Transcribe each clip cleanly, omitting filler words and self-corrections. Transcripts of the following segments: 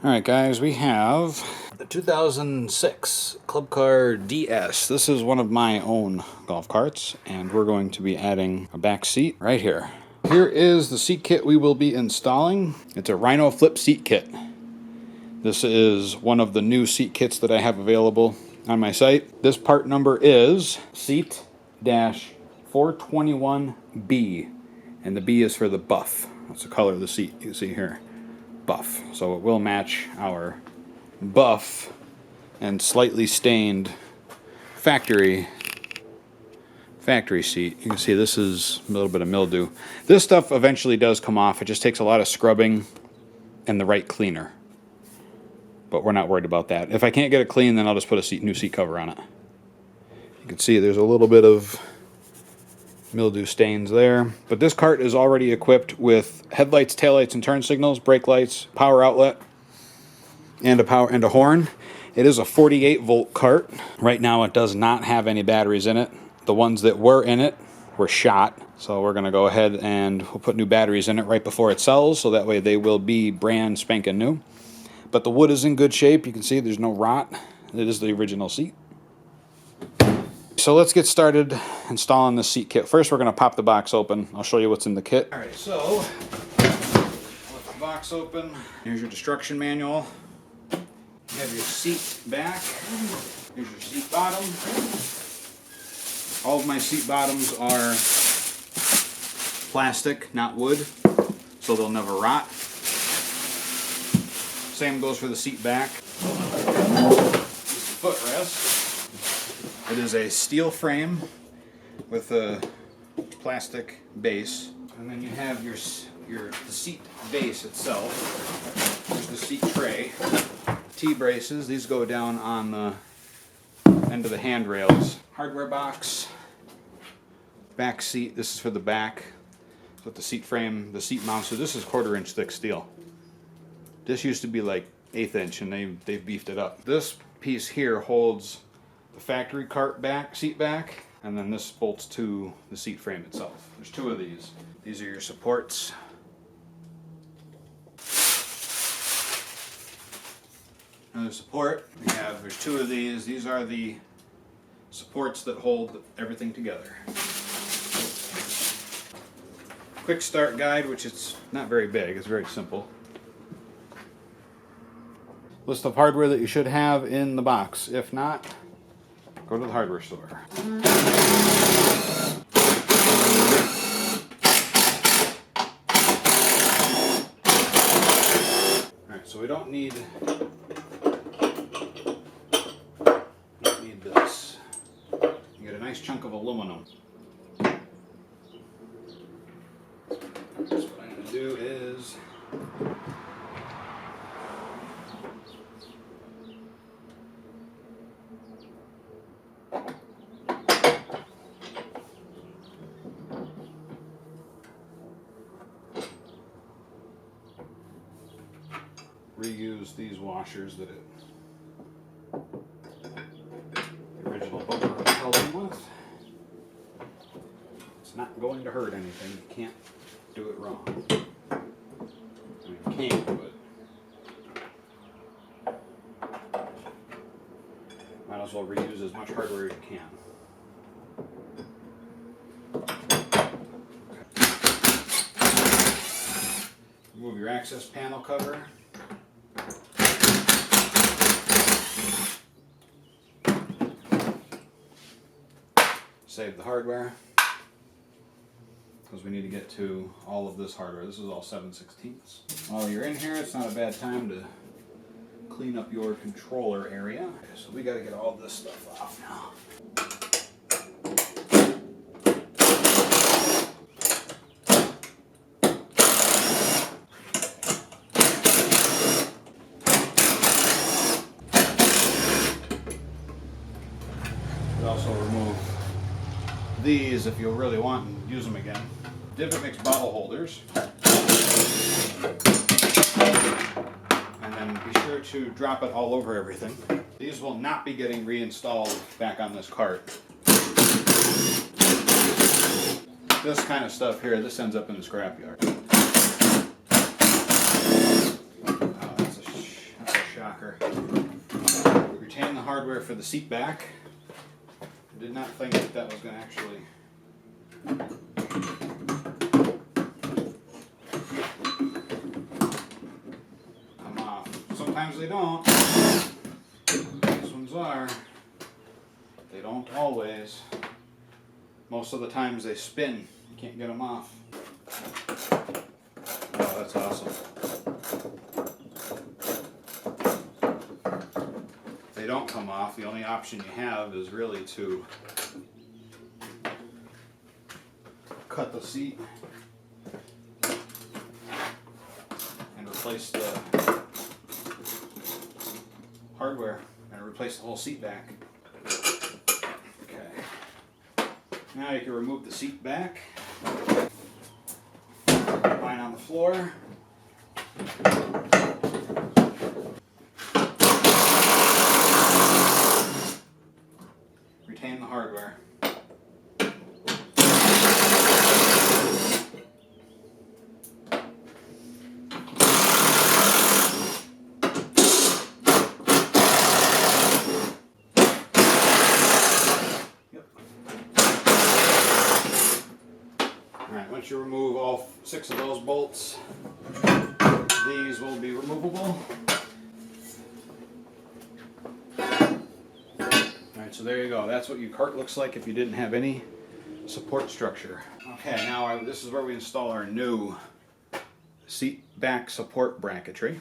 Alright guys, we have the 2006 Club Car DS. This is one of my own golf carts, and we're going to be adding a back seat right here. Here is the seat kit we will be installing. It's a Rhino flip seat kit. This is one of the new seat kits that I have available on my site. This part number is seat-421B, and the B is for the buff. That's the color of the seat you can see here. Buff. So it will match our buff and slightly stained factory seat. You can see this is a little bit of mildew. This stuff eventually does come off. It just takes a lot of scrubbing and the right cleaner. But we're not worried about that. If I can't get it clean, then I'll just put a new seat cover on it. You can see there's a little bit of mildew stains there. But this cart is already equipped with headlights, taillights, and turn signals, brake lights, power outlet, and a horn. It is a 48-volt cart. Right now it does not have any batteries in it. The ones that were in it were shot. So we're going to go ahead and we'll put new batteries in it right before it sells, so that way they will be brand spanking new. But the wood is in good shape. You can see there's no rot. It is the original seat. So let's get started installing the seat kit. First, we're going to pop the box open. I'll show you what's in the kit. All right, so with the box open, here's your destruction manual. You have your seat back. Here's your seat bottom. All of my seat bottoms are plastic, not wood, so they'll never rot. Same goes for the seat back. This is the footrest. It is a steel frame with a plastic base, and then you have the seat base itself. There's the seat tray. T-braces, these go down on the end of the handrails. Hardware box. Back seat, this is for the back. With the seat frame, the seat mount. So this is 1/4-inch thick steel. This used to be like 1/8 inch, and they've beefed it up. This piece here holds the factory cart back, seat back, and then this bolts to the seat frame itself. There's 2 of these. These are your supports. Another support. There's 2 of these. These are the supports that hold everything together. Quick start guide, which is not very big. It's very simple. List of hardware that you should have in the box. If not, go to the hardware store. Alright, so we don't need this. You get a nice chunk of aluminum. So what I'm going to do is reuse these washers that the original bumper held in with. It's not going to hurt anything. You can't do it wrong. I mean, you can, but might as well reuse as much hardware as you can. Remove your access panel cover. Save the hardware, because we need to get to all of this hardware. This is all 7/16. While you're in here, it's not a bad time to clean up your controller area. So we got to get all this stuff off now. Also remove these if you really want and use them again. Divot mix bottle holders. And then be sure to drop it all over everything. These will not be getting reinstalled back on this cart. This kind of stuff here, this ends up in the scrapyard. shocker. Retain the hardware for the seat back. I did not think that was going to actually come off. Sometimes they don't. These ones are. They don't always. Most of the times they spin. You can't get them off. Oh, that's awesome. If they don't come off, the only option you have is really to cut the seat and replace the hardware and replace the whole seat back. Okay. Now you can remove the seat back. Line on the floor. Retain the hardware. Alright, once you remove all 6 of those bolts, these will be removable. Alright, so there you go. That's what your cart looks like if you didn't have any support structure. Okay, now this is where we install our new seat back support bracketry.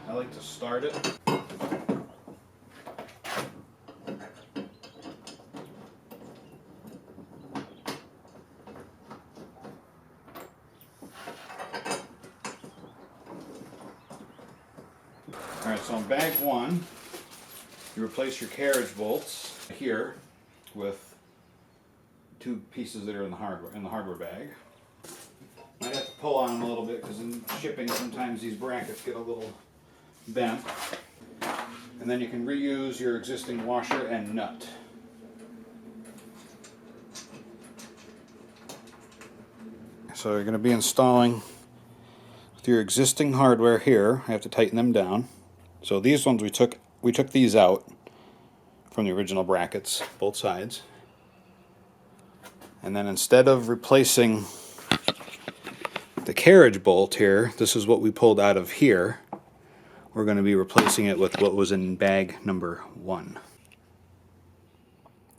I like to start it. Alright, so in bag 1, you replace your carriage bolts here with 2 pieces that are in the hardware bag. Might have to pull on them a little bit because in shipping sometimes these brackets get a little bent. And then you can reuse your existing washer and nut. So you're going to be installing with your existing hardware here. I have to tighten them down. So these ones we took these out from the original brackets, both sides. And then instead of replacing the carriage bolt here, this is what we pulled out of here. We're going to be replacing it with what was in bag number 1.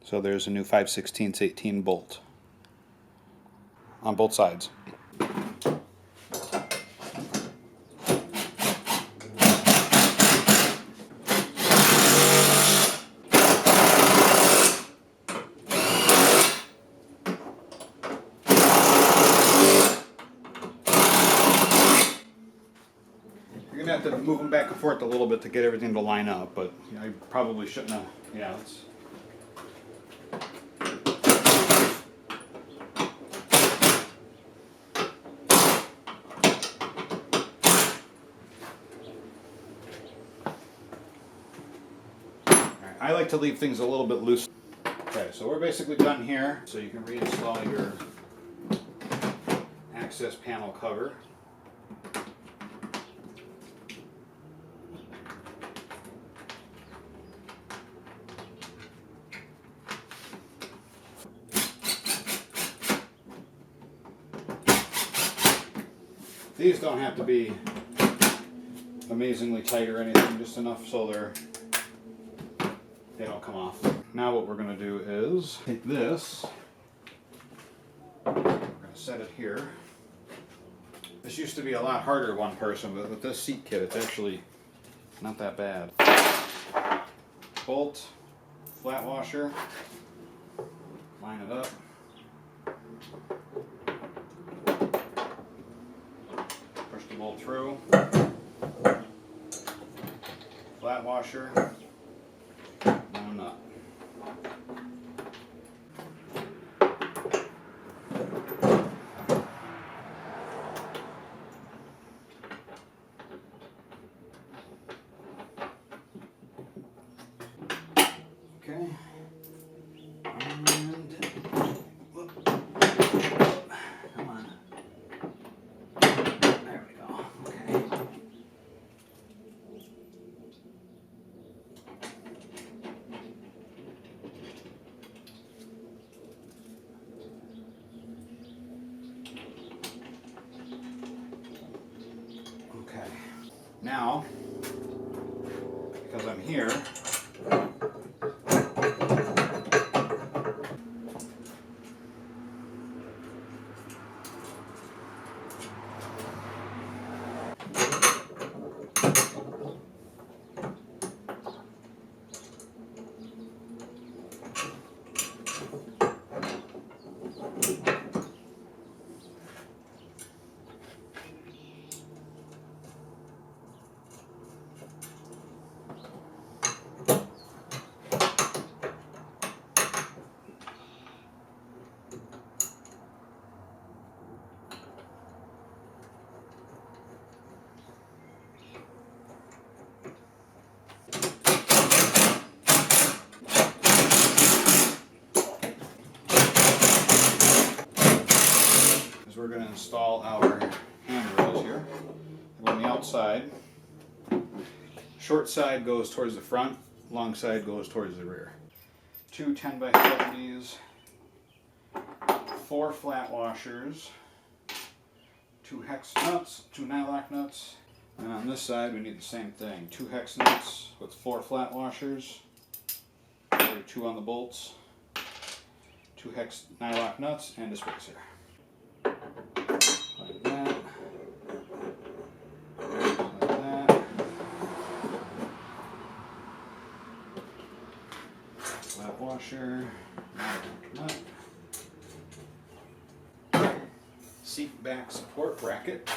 So there's a new 5/16 bolt on both sides. You're going to have to move them back and forth a little bit to get everything to line up, but I probably shouldn't have. Yeah, it's. Alright, I like to leave things a little bit loose. Okay, so we're basically done here. So you can reinstall your access panel cover. These don't have to be amazingly tight or anything, just enough so they don't come off. Now what we're going to do is take this, we're going to set it here. This used to be a lot harder one person, but with this seat kit it's actually not that bad. Bolt, flat washer, line it up. Push the bolt through. Flat washer. And a nut. Okay. And Now, because I'm here, we're going to install our handrails here. On the outside, short side goes towards the front, long side goes towards the rear. 2 10x70s, 4 flat washers, 2 hex nuts, 2 nylock nuts, and on this side we need the same thing. 2 hex nuts with 4 flat washers, 2 on the bolts, 2 hex nylock nuts, and a spacer. Like that. Like that. Flat washer. Nut. Seat back support bracket.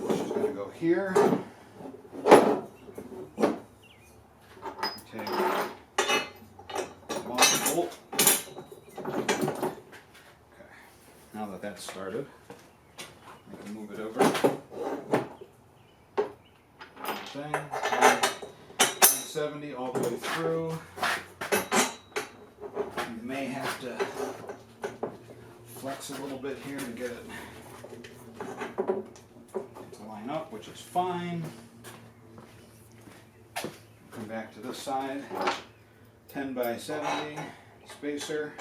Which is going to go here. Take one bolt. Now that that's started, I can move it over. Thing, 170 all the way through. You may have to flex a little bit here to get it to line up, which is fine. Come back to this side, 10x70 spacer.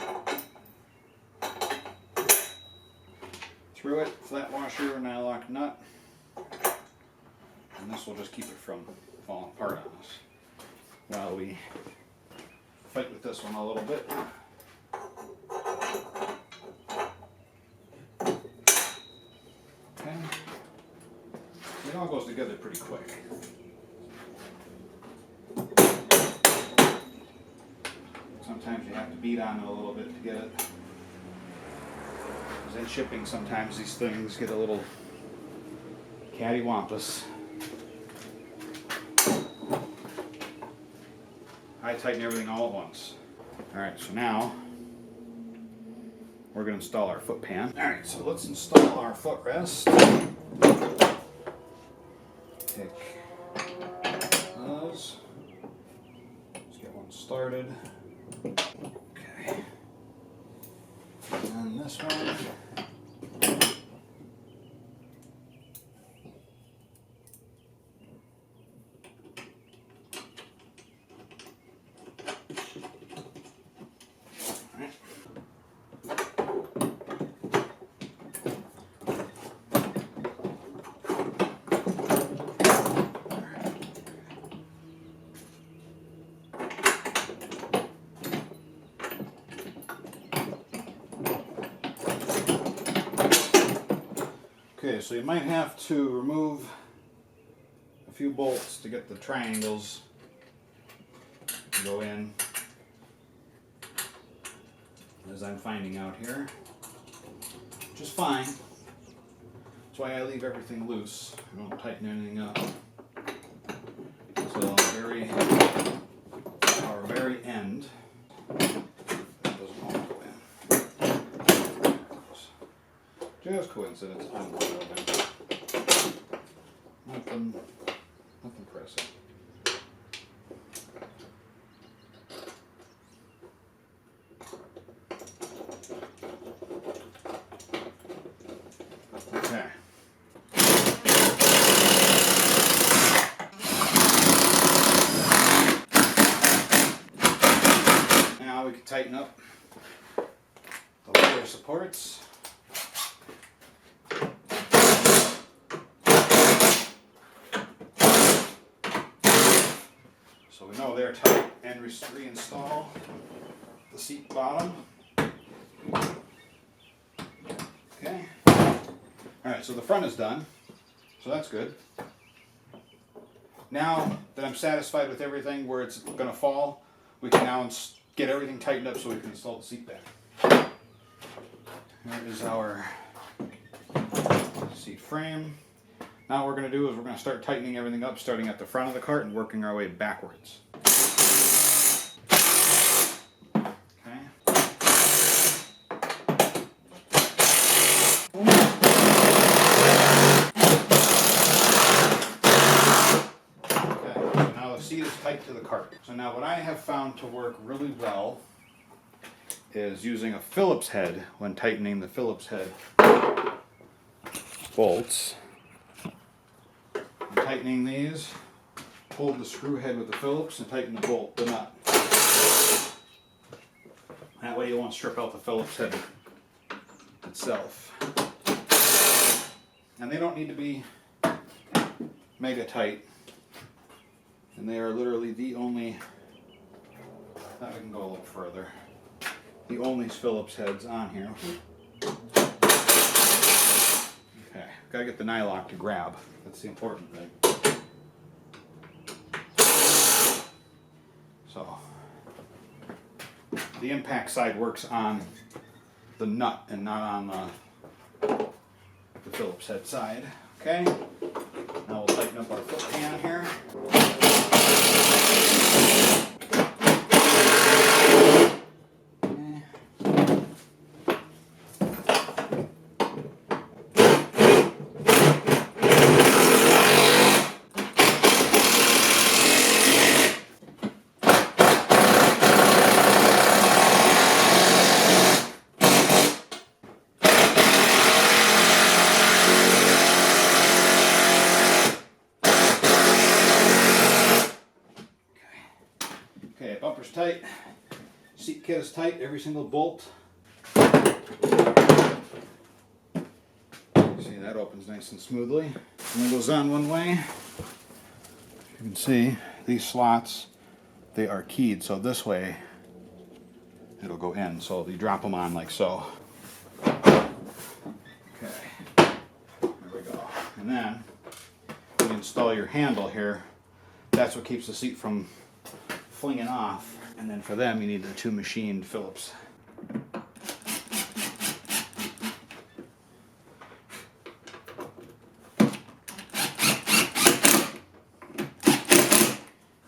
Through it, flat washer, nylock nut, and this will just keep it from falling apart on us while we fight with this one a little bit. Okay, it all goes together pretty quick. Sometimes you have to beat on it a little bit to get it. In shipping, sometimes these things get a little cattywampus. I tighten everything all at once. Alright, so now we're going to install our foot pan. Alright, so let's install our footrest. Take those. Let's get one started. Okay. And this one. Okay, so you might have to remove a few bolts to get the triangles to go in, as I'm finding out here, which is fine. That's why I leave everything loose. I don't tighten anything up until our very end. Just coincidence. Nothing pressing. Okay. Now we can tighten up the lower supports. So we know they're tight, and reinstall the seat bottom. Okay. Alright, so the front is done. So that's good. Now that I'm satisfied with everything where it's going to fall, we can now get everything tightened up so we can install the seat back. Here is our seat frame. Now what we're going to do is we're going to start tightening everything up, starting at the front of the cart and working our way backwards. Tight to the cart. So now what I have found to work really well is using a Phillips head when tightening the Phillips head bolts. I'm tightening these, hold the screw head with the Phillips and tighten the nut. That way you won't strip out the Phillips head itself. And they don't need to be mega tight. And they are literally the only, now we can go a little further, the only Phillips heads on here. Okay, gotta get the nylock to grab. That's the important thing. So, the impact side works on the nut and not on the Phillips head side. Okay, now we'll tighten up our foot pan here. Okay, bumper's tight, seat kit is tight, every single bolt. See, that opens nice and smoothly. And it goes on one way. You can see these slots, they are keyed, so this way it'll go in. So you drop them on like so. Okay, there we go. And then you install your handle here. That's what keeps the seat from flinging off. And then for them you need the two machined Phillips.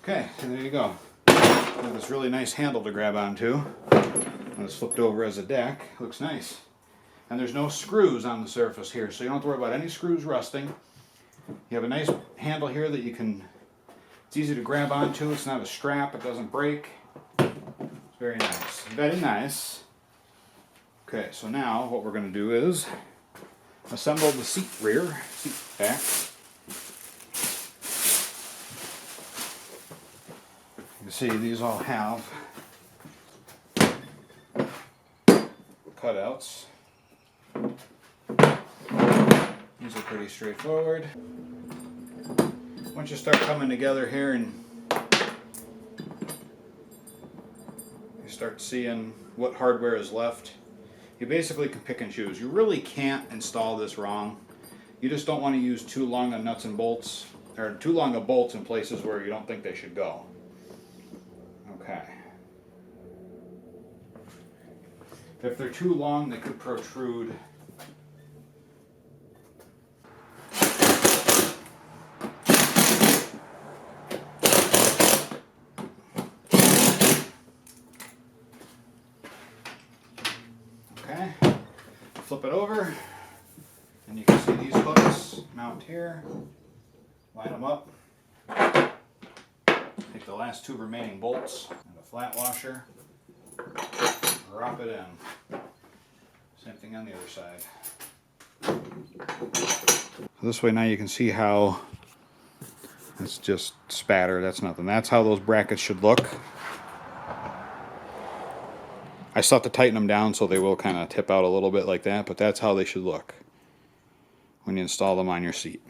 Okay, so there you go. Got this really nice handle to grab onto. And it's flipped over as a deck. Looks nice. And there's no screws on the surface here, so you don't have to worry about any screws rusting. You have a nice handle here that you can, it's easy to grab onto. It's not a strap, it doesn't break. It's very nice. Very nice. Okay, so now what we're going to do is assemble the seat back. You can see these all have cutouts. These are pretty straightforward. Once you start coming together here and you start seeing what hardware is left, you basically can pick and choose. You really can't install this wrong. You just don't want to use too long of nuts and bolts, or too long of bolts in places where you don't think they should go. Okay. If they're too long, they could protrude. Okay, flip it over, and you can see these hooks mount here, line them up, take the last two remaining bolts and a flat washer, drop it in. Same thing on the other side. This way now you can see how it's just spatter, that's nothing. That's how those brackets should look. I still have to tighten them down so they will kind of tip out a little bit like that, but that's how they should look when you install them on your seat.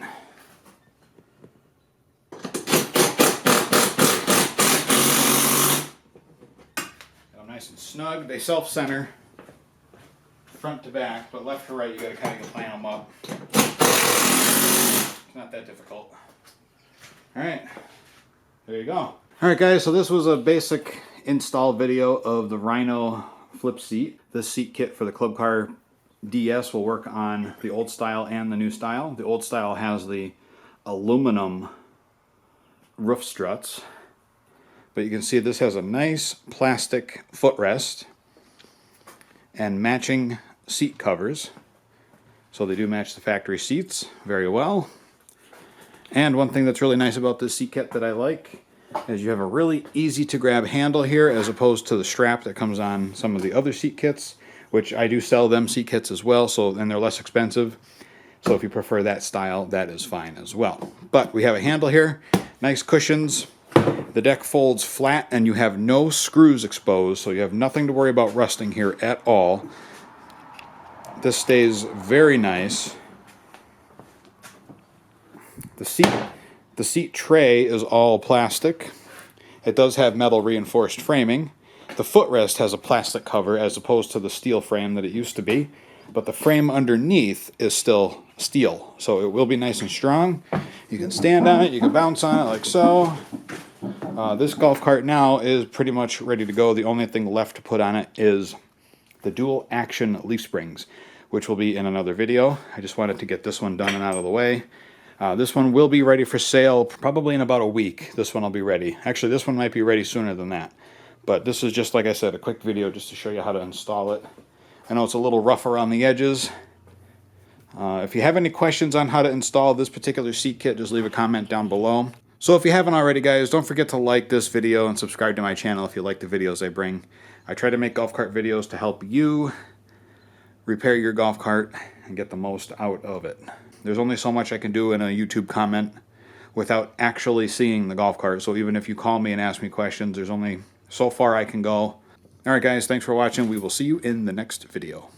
Nice and snug. They self-center front to back, but left to right you gotta kind of line them up. It's not that difficult. Alright, there you go. Alright guys, so this was a basic install video of the Rhino flip seat. This seat kit for the Club Car DS will work on the old style and the new style. The old style has the aluminum roof struts, but you can see this has a nice plastic footrest and matching seat covers. So they do match the factory seats very well. And one thing that's really nice about this seat kit that I like is you have a really easy to grab handle here as opposed to the strap that comes on some of the other seat kits, which I do sell them seat kits as well, and they're less expensive. So if you prefer that style, that is fine as well. But we have a handle here, nice cushions. The deck folds flat and you have no screws exposed, so you have nothing to worry about rusting here at all. This stays very nice. The seat tray is all plastic. It does have metal reinforced framing. The footrest has a plastic cover as opposed to the steel frame that it used to be, but the frame underneath is still steel, so it will be nice and strong. You can stand on it, you can bounce on it like so. This golf cart now is pretty much ready to go. The only thing left to put on it is the dual action leaf springs, which will be in another video. I just wanted to get this one done and out of the way. This one will be ready for sale probably in about a week. This one will be ready. Actually, this one might be ready sooner than that. But this is just, like I said, a quick video just to show you how to install it. I know it's a little rough around the edges. If you have any questions on how to install this particular seat kit, just leave a comment down below. So if you haven't already, guys, don't forget to like this video and subscribe to my channel if you like the videos I bring. I try to make golf cart videos to help you repair your golf cart and get the most out of it. There's only so much I can do in a YouTube comment without actually seeing the golf cart. So even if you call me and ask me questions, there's only so far I can go. Alright guys, thanks for watching. We will see you in the next video.